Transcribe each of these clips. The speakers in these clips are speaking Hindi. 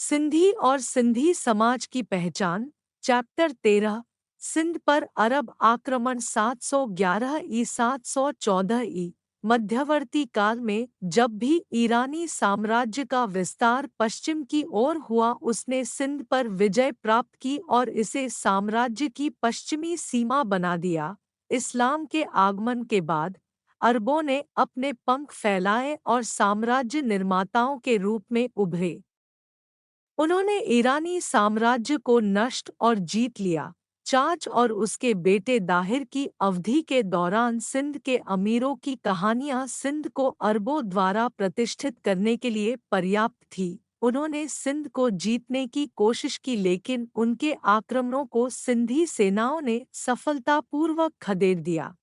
सिंधी और सिंधी समाज की पहचान। चैप्टर 13। सिंध पर अरब आक्रमण 711 ई 714 ई। मध्यवर्ती काल में जब भी ईरानी साम्राज्य का विस्तार पश्चिम की ओर हुआ, उसने सिंध पर विजय प्राप्त की और इसे साम्राज्य की पश्चिमी सीमा बना दिया। इस्लाम के आगमन के बाद अरबों ने अपने पंख फैलाए और साम्राज्य निर्माताओं के रूप में उभरे। उन्होंने ईरानी साम्राज्य को नष्ट और जीत लिया। चाच और उसके बेटे दाहिर की अवधि के दौरान सिंध के अमीरों की कहानियां सिंध को अरबों द्वारा प्रतिष्ठित करने के लिए पर्याप्त थी। उन्होंने सिंध को जीतने की कोशिश की, लेकिन उनके आक्रमणों को सिंधी सेनाओं ने सफलतापूर्वक खदेड़ दिया।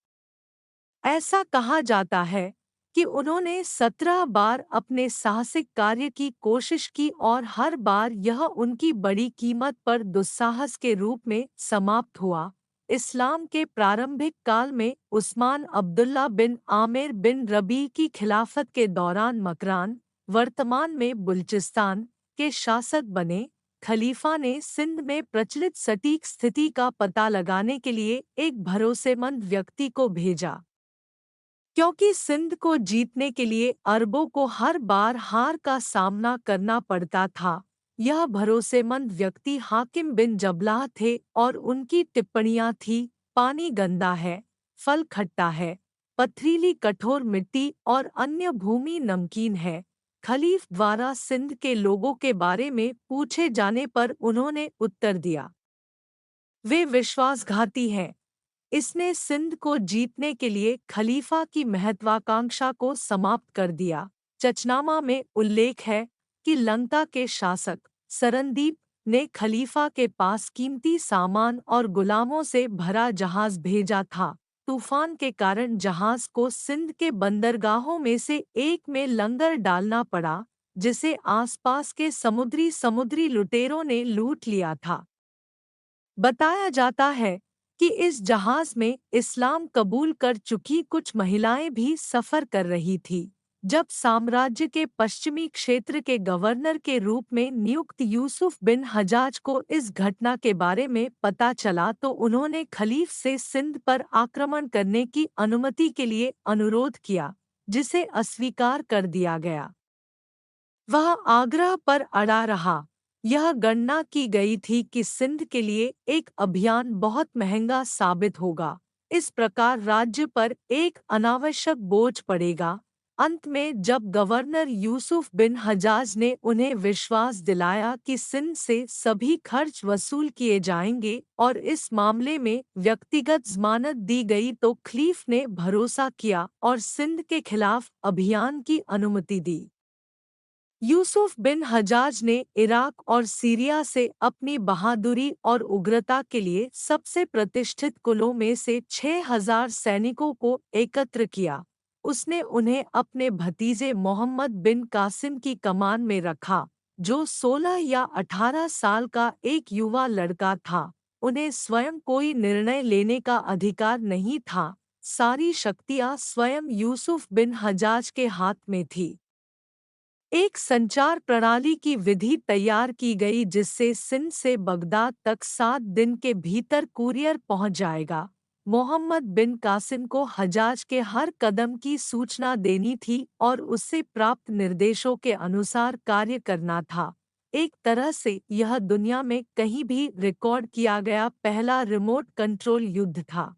ऐसा कहा जाता है कि उन्होंने 17 बार अपने साहसिक कार्य की कोशिश की और हर बार यह उनकी बड़ी कीमत पर दुस्साहस के रूप में समाप्त हुआ। इस्लाम के प्रारंभिक काल में उस्मान अब्दुल्ला बिन आमिर बिन रबी की खिलाफत के दौरान मकरान, वर्तमान में बलूचिस्तान, के शासक बने। खलीफा ने सिंध में प्रचलित सटीक स्थिति का पता लगाने के लिए एक भरोसेमंद व्यक्ति को भेजा। क्योंकि सिंध को जीतने के लिए अरबों को हर बार हार का सामना करना पड़ता था, यह भरोसेमंद व्यक्ति हाकिम बिन जबलाह थे और उनकी टिप्पणियां थीं, पानी गंदा है, फल खट्टा है, पथरीली कठोर मिट्टी और अन्य भूमि नमकीन है। खलीफ द्वारा सिंध के लोगों के बारे में पूछे जाने पर उन्होंने उत्तर दिया, वे विश्वासघाती हैं। इसने सिंध को जीतने के लिए खलीफा की महत्वाकांक्षा को समाप्त कर दिया। चचनामा में उल्लेख है कि लंका के शासक सरनदीप ने खलीफा के पास कीमती सामान और गुलामों से भरा जहाज भेजा था। तूफान के कारण जहाज को सिंध के बंदरगाहों में से एक में लंगर डालना पड़ा, जिसे आसपास के समुद्री लुटेरों ने लूट लिया था। बताया जाता है कि इस जहाज में इस्लाम कबूल कर चुकी कुछ महिलाएं भी सफ़र कर रही थीं। जब साम्राज्य के पश्चिमी क्षेत्र के गवर्नर के रूप में नियुक्त यूसुफ बिन हज्जाज को इस घटना के बारे में पता चला, तो उन्होंने खलीफ से सिंध पर आक्रमण करने की अनुमति के लिए अनुरोध किया, जिसे अस्वीकार कर दिया गया। वह आग्रह पर अड़ा रहा। यह गणना की गई थी कि सिंध के लिए एक अभियान बहुत महंगा साबित होगा। इस प्रकार राज्य पर एक अनावश्यक बोझ पड़ेगा। अंत में जब गवर्नर यूसुफ बिन हज्जाज ने उन्हें विश्वास दिलाया कि सिंध से सभी खर्च वसूल किए जाएंगे और इस मामले में व्यक्तिगत जमानत दी गई, तो खलीफ ने भरोसा किया और सिंध के खिलाफ अभियान की अनुमति दी। यूसुफ बिन हज्जाज ने इराक और सीरिया से अपनी बहादुरी और उग्रता के लिए सबसे प्रतिष्ठित कुलों में से 6,000 सैनिकों को एकत्र किया। उसने उन्हें अपने भतीजे मोहम्मद बिन कासिम की कमान में रखा, जो 16 या 18 साल का एक युवा लड़का था। उन्हें स्वयं कोई निर्णय लेने का अधिकार नहीं था। सारी शक्तियां स्वयं यूसुफ बिन हज्जाज के हाथ में थी। एक संचार प्रणाली की विधि तैयार की गई, जिससे सिंध से बगदाद तक 7 दिन के भीतर कुरियर पहुंच जाएगा। मोहम्मद बिन कासिम को हज्जाज के हर कदम की सूचना देनी थी और उससे प्राप्त निर्देशों के अनुसार कार्य करना था। एक तरह से यह दुनिया में कहीं भी रिकॉर्ड किया गया पहला रिमोट कंट्रोल युद्ध था।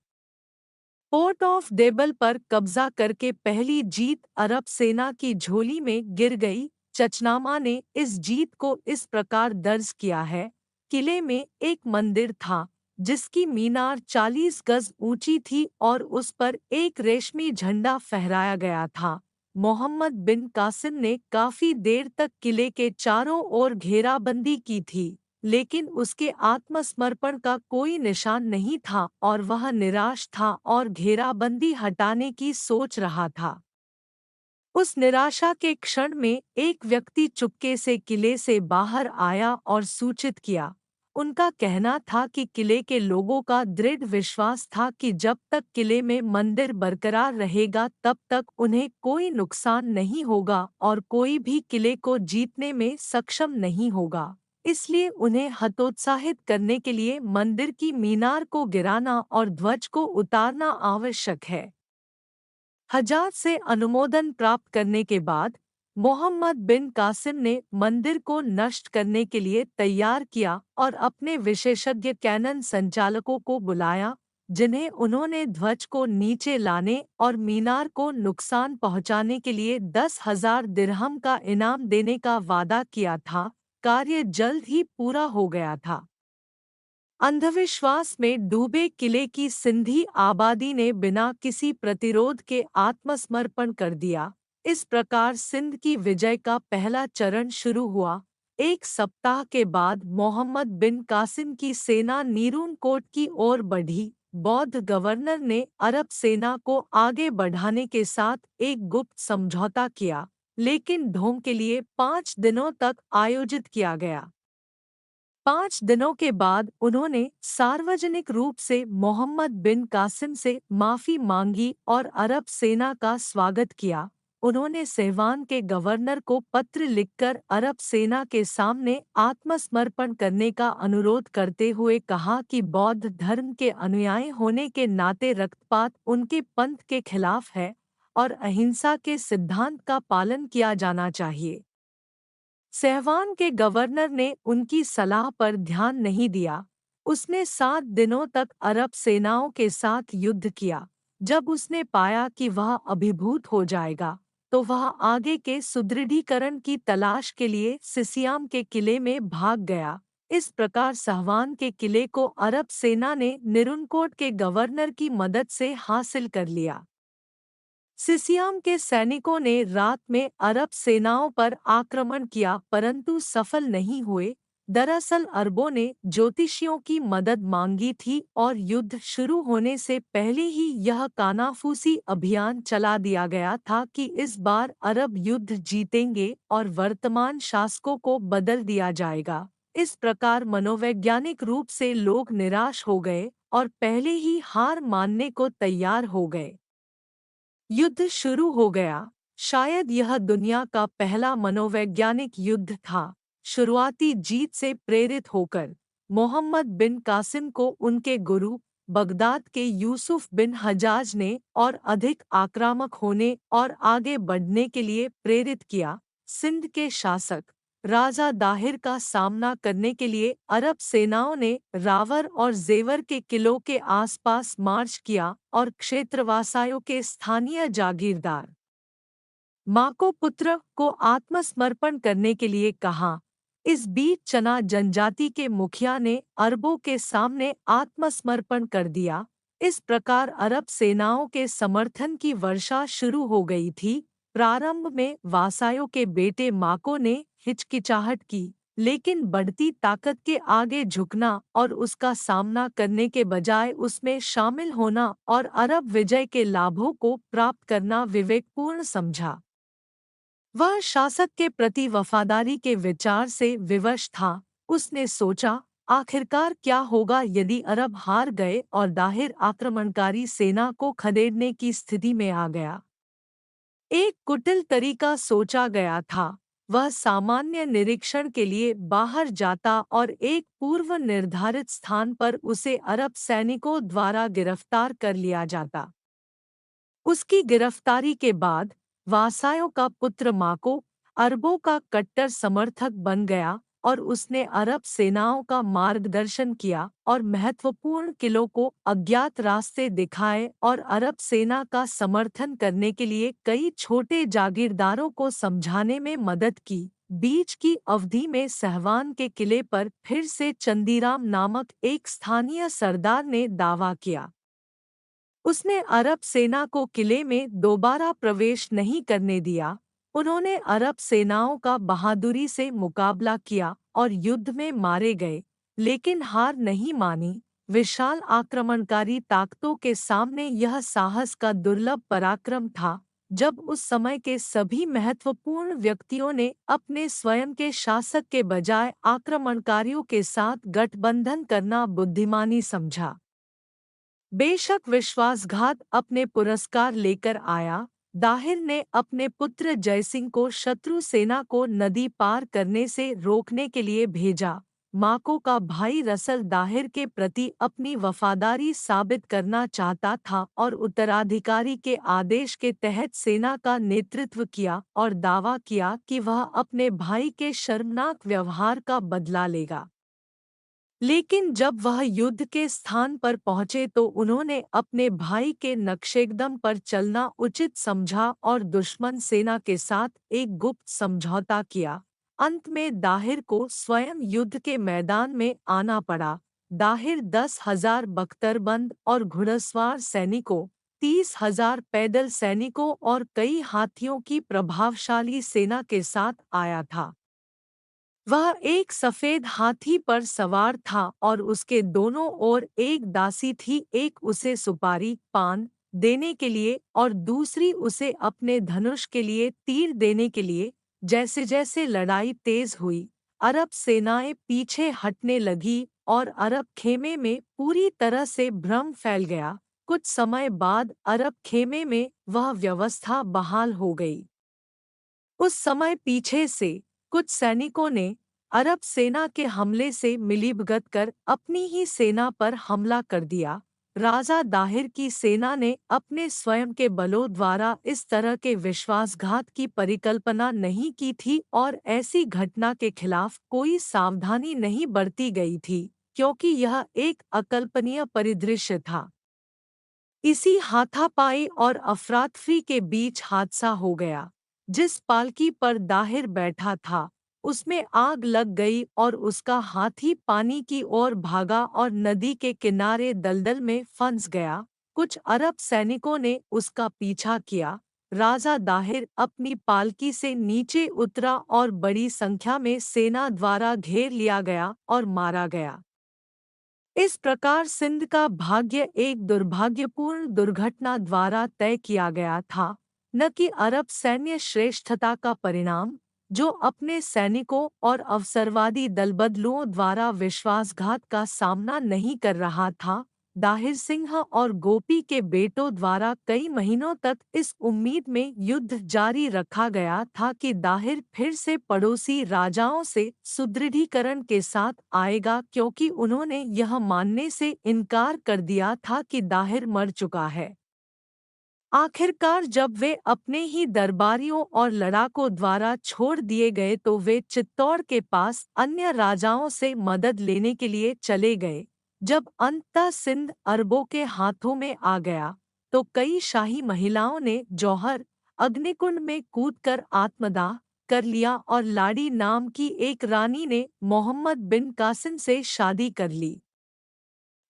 पोर्ट ऑफ देबल पर कब्जा करके पहली जीत अरब सेना की झोली में गिर गई। चचनामा ने इस जीत को इस प्रकार दर्ज किया है, किले में एक मंदिर था जिसकी मीनार 40 गज ऊंची थी और उस पर एक रेशमी झंडा फहराया गया था। मोहम्मद बिन कासिम ने काफी देर तक किले के चारों ओर घेराबंदी की थी, लेकिन उसके आत्मसमर्पण का कोई निशान नहीं था और वह निराश था और घेराबंदी हटाने की सोच रहा था। उस निराशा के क्षण में एक व्यक्ति चुपके से किले से बाहर आया और सूचित किया, उनका कहना था कि किले के लोगों का दृढ़ विश्वास था कि जब तक किले में मंदिर बरकरार रहेगा तब तक उन्हें कोई नुकसान नहीं होगा और कोई भी किले को जीतने में सक्षम नहीं होगा। इसलिए उन्हें हतोत्साहित करने के लिए मंदिर की मीनार को गिराना और ध्वज को उतारना आवश्यक है। हज्जाज से अनुमोदन प्राप्त करने के बाद मोहम्मद बिन कासिम ने मंदिर को नष्ट करने के लिए तैयार किया और अपने विशेषज्ञ कैनन संचालकों को बुलाया, जिन्हें उन्होंने ध्वज को नीचे लाने और मीनार को नुकसान पहुंचाने के लिए 10,000 दिरहम का इनाम देने का वादा किया था। कार्य जल्द ही पूरा हो गया था। अंधविश्वास में डूबे किले की सिंधी आबादी ने बिना किसी प्रतिरोध के आत्मसमर्पण कर दिया। इस प्रकार सिंध की विजय का पहला चरण शुरू हुआ। एक सप्ताह के बाद मोहम्मद बिन कासिम की सेना नीरून-कोट की ओर बढ़ी। बौद्ध गवर्नर ने अरब सेना को आगे बढ़ाने के साथ एक गुप्त समझौता किया, लेकिन ढोंग के लिए 5 दिनों तक आयोजित किया गया। 5 दिनों के बाद उन्होंने सार्वजनिक रूप से मोहम्मद बिन कासिम से माफ़ी मांगी और अरब सेना का स्वागत किया। उन्होंने सहवान के गवर्नर को पत्र लिखकर अरब सेना के सामने आत्मसमर्पण करने का अनुरोध करते हुए कहा कि बौद्ध धर्म के अनुयायी होने के नाते रक्तपात उनके पंथ के खिलाफ है और अहिंसा के सिद्धांत का पालन किया जाना चाहिए। सहवान के गवर्नर ने उनकी सलाह पर ध्यान नहीं दिया। उसने 7 दिनों तक अरब सेनाओं के साथ युद्ध किया। जब उसने पाया कि वह अभिभूत हो जाएगा, तो वह आगे के सुदृढ़ीकरण की तलाश के लिए सिसियाम के किले में भाग गया। इस प्रकार सहवान के किले को अरब सेना ने निरुनकोट के गवर्नर की मदद से हासिल कर लिया। सिसियाम के सैनिकों ने रात में अरब सेनाओं पर आक्रमण किया परंतु सफल नहीं हुए। दरअसल अरबों ने ज्योतिषियों की मदद मांगी थी और युद्ध शुरू होने से पहले ही यह कानाफूसी अभियान चला दिया गया था कि इस बार अरब युद्ध जीतेंगे और वर्तमान शासकों को बदल दिया जाएगा। इस प्रकार मनोवैज्ञानिक रूप से लोग निराश हो गए और पहले ही हार मानने को तैयार हो गए। युद्ध शुरू हो गया। शायद यह दुनिया का पहला मनोवैज्ञानिक युद्ध था। शुरुआती जीत से प्रेरित होकर मोहम्मद बिन कासिम को उनके गुरु बगदाद के यूसुफ बिन हज्जाज ने और अधिक आक्रामक होने और आगे बढ़ने के लिए प्रेरित किया। सिंध के शासक राजा दाहिर का सामना करने के लिए अरब सेनाओं ने रावर और जेवर के किलों के आसपास मार्च किया और क्षेत्रवासियों के स्थानीय जागीरदार माको पुत्र को आत्मसमर्पण करने के लिए कहा। इस बीच चना जनजाति के मुखिया ने अरबों के सामने आत्मसमर्पण कर दिया। इस प्रकार अरब सेनाओं के समर्थन की वर्षा शुरू हो गई थी। प्रारंभ में वासायों के बेटे माको ने हिचकिचाहट की, लेकिन बढ़ती ताकत के आगे झुकना और उसका सामना करने के बजाय उसमें शामिल होना और अरब विजय के लाभों को प्राप्त करना विवेकपूर्ण समझा। वह शासक के प्रति वफादारी के विचार से विवश था। उसने सोचा, आखिरकार क्या होगा यदि अरब हार गए और दाहिर आक्रमणकारी सेना को खदेड़ने की स्थिति में आ गया। एक कुटिल तरीका सोचा गया था। वह सामान्य निरीक्षण के लिए बाहर जाता और एक पूर्व निर्धारित स्थान पर उसे अरब सैनिकों द्वारा गिरफ्तार कर लिया जाता। उसकी गिरफ्तारी के बाद वासायों का पुत्र माको अरबों का कट्टर समर्थक बन गया और उसने अरब सेनाओं का मार्गदर्शन किया और महत्वपूर्ण किलों को अज्ञात रास्ते दिखाए और अरब सेना का समर्थन करने के लिए कई छोटे जागीरदारों को समझाने में मदद की। बीच की अवधि में सहवान के किले पर फिर से चंदीराम नामक एक स्थानीय सरदार ने दावा किया। उसने अरब सेना को किले में दोबारा प्रवेश नहीं करने दिया। उन्होंने अरब सेनाओं का बहादुरी से मुकाबला किया और युद्ध में मारे गए, लेकिन हार नहीं मानी। विशाल आक्रमणकारी ताकतों के सामने यह साहस का दुर्लभ पराक्रम था। जब उस समय के सभी महत्वपूर्ण व्यक्तियों ने अपने स्वयं के शासक के बजाय आक्रमणकारियों के साथ गठबंधन करना बुद्धिमानी समझा। बेशक विश्वासघात अपने पुरस्कार लेकर आया। दाहिर ने अपने पुत्र जयसिंह को शत्रु सेना को नदी पार करने से रोकने के लिए भेजा। माको का भाई रसल दाहिर के प्रति अपनी वफादारी साबित करना चाहता था और उत्तराधिकारी के आदेश के तहत सेना का नेतृत्व किया और दावा किया कि वह अपने भाई के शर्मनाक व्यवहार का बदला लेगा। लेकिन जब वह युद्ध के स्थान पर पहुंचे तो उन्होंने अपने भाई के नक्शेकदम पर चलना उचित समझा और दुश्मन सेना के साथ एक गुप्त समझौता किया। अंत में दाहिर को स्वयं युद्ध के मैदान में आना पड़ा। दाहिर 10,000 बख्तरबंद और घुड़सवार सैनिकों, 30,000 पैदल सैनिकों और कई हाथियों की प्रभावशाली सेना के साथ आया था। वह एक सफेद हाथी पर सवार था और उसके दोनों ओर एक दासी थी, एक उसे सुपारी पान देने के लिए और दूसरी उसे अपने धनुष के लिए तीर देने के लिए। जैसे जैसे लड़ाई तेज हुई, अरब सेनाएं पीछे हटने लगी और अरब खेमे में पूरी तरह से भ्रम फैल गया। कुछ समय बाद अरब खेमे में वह व्यवस्था बहाल हो गई। उस समय पीछे से कुछ सैनिकों ने अरब सेना के हमले से मिलीभगत कर अपनी ही सेना पर हमला कर दिया। राजा दाहिर की सेना ने अपने स्वयं के बलों द्वारा इस तरह के विश्वासघात की परिकल्पना नहीं की थी और ऐसी घटना के खिलाफ कोई सावधानी नहीं बरती गई थी, क्योंकि यह एक अकल्पनीय परिदृश्य था। इसी हाथापाई और अफरातफरी के बीच हादसा हो गया। जिस पालकी पर दाहिर बैठा था उसमें आग लग गई और उसका हाथी पानी की ओर भागा और नदी के किनारे दलदल में फंस गया। कुछ अरब सैनिकों ने उसका पीछा किया। राजा दाहिर अपनी पालकी से नीचे उतरा और बड़ी संख्या में सेना द्वारा घेर लिया गया और मारा गया। इस प्रकार सिंध का भाग्य एक दुर्भाग्यपूर्ण दुर्घटना द्वारा तय किया गया था, न कि अरब सैन्य श्रेष्ठता का परिणाम, जो अपने सैनिकों और अवसरवादी दलबदलुओं द्वारा विश्वासघात का सामना नहीं कर रहा था। दाहिर सिंह और गोपी के बेटों द्वारा कई महीनों तक इस उम्मीद में युद्ध जारी रखा गया था कि दाहिर फिर से पड़ोसी राजाओं से सुदृढ़ीकरण के साथ आएगा, क्योंकि उन्होंने यह मानने से इनकार कर दिया था कि दाहिर मर चुका है। आखिरकार जब वे अपने ही दरबारियों और लड़ाकों द्वारा छोड़ दिए गए तो वे चित्तौड़ के पास अन्य राजाओं से मदद लेने के लिए चले गए। जब अंततः सिंध अरबों के हाथों में आ गया तो कई शाही महिलाओं ने जौहर अग्निकुंड में कूदकर आत्मदाह कर लिया और लाड़ी नाम की एक रानी ने मोहम्मद बिन कासिम से शादी कर ली।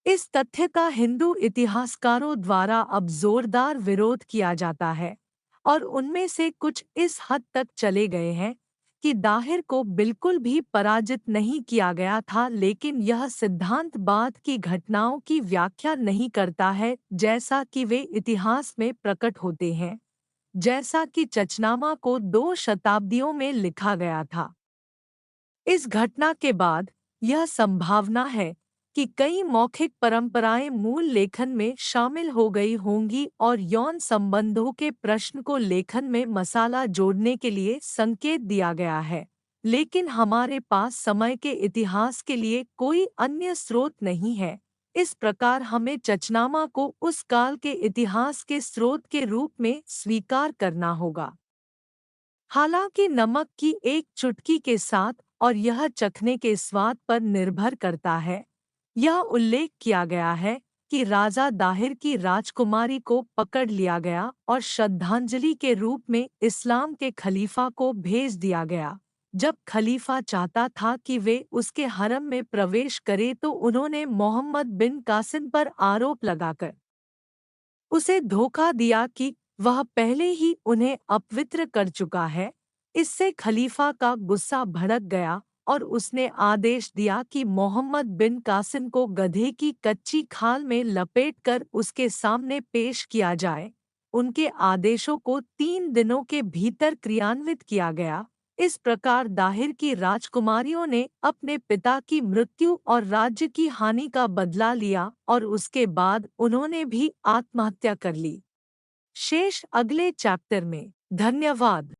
इस तथ्य का हिंदू इतिहासकारों द्वारा अब जोरदार विरोध किया जाता है और उनमें से कुछ इस हद तक चले गए हैं कि दाहिर को बिल्कुल भी पराजित नहीं किया गया था, लेकिन यह सिद्धांत बाद की घटनाओं की व्याख्या नहीं करता है जैसा कि वे इतिहास में प्रकट होते हैं। जैसा कि चचनामा को 2 शताब्दियों में लिखा गया था। इस घटना के बाद यह संभावना है कि कई मौखिक परंपराएं मूल लेखन में शामिल हो गई होंगी और यौन संबंधों के प्रश्न को लेखन में मसाला जोड़ने के लिए संकेत दिया गया है। लेकिन हमारे पास समय के इतिहास के लिए कोई अन्य स्रोत नहीं है। इस प्रकार हमें चचनामा को उस काल के इतिहास के स्रोत के रूप में स्वीकार करना होगा। हालांकि नमक की एक चुटकी के साथ और यह चखने के स्वाद पर निर्भर करता है। यह उल्लेख किया गया है कि राजा दाहिर की राजकुमारी को पकड़ लिया गया और श्रद्धांजलि के रूप में इस्लाम के खलीफा को भेज दिया गया। जब खलीफा चाहता था कि वे उसके हरम में प्रवेश करें तो उन्होंने मोहम्मद बिन कासिम पर आरोप लगाकर उसे धोखा दिया कि वह पहले ही उन्हें अपवित्र कर चुका है। इससे खलीफा का गुस्सा भड़क गया और उसने आदेश दिया कि मोहम्मद बिन कासिम को गधे की कच्ची खाल में लपेटकर उसके सामने पेश किया जाए। उनके आदेशों को 3 दिनों के भीतर क्रियान्वित किया गया। इस प्रकार दाहिर की राजकुमारियों ने अपने पिता की मृत्यु और राज्य की हानि का बदला लिया और उसके बाद उन्होंने भी आत्महत्या कर ली। शेष अगले चैप्टर में। धन्यवाद।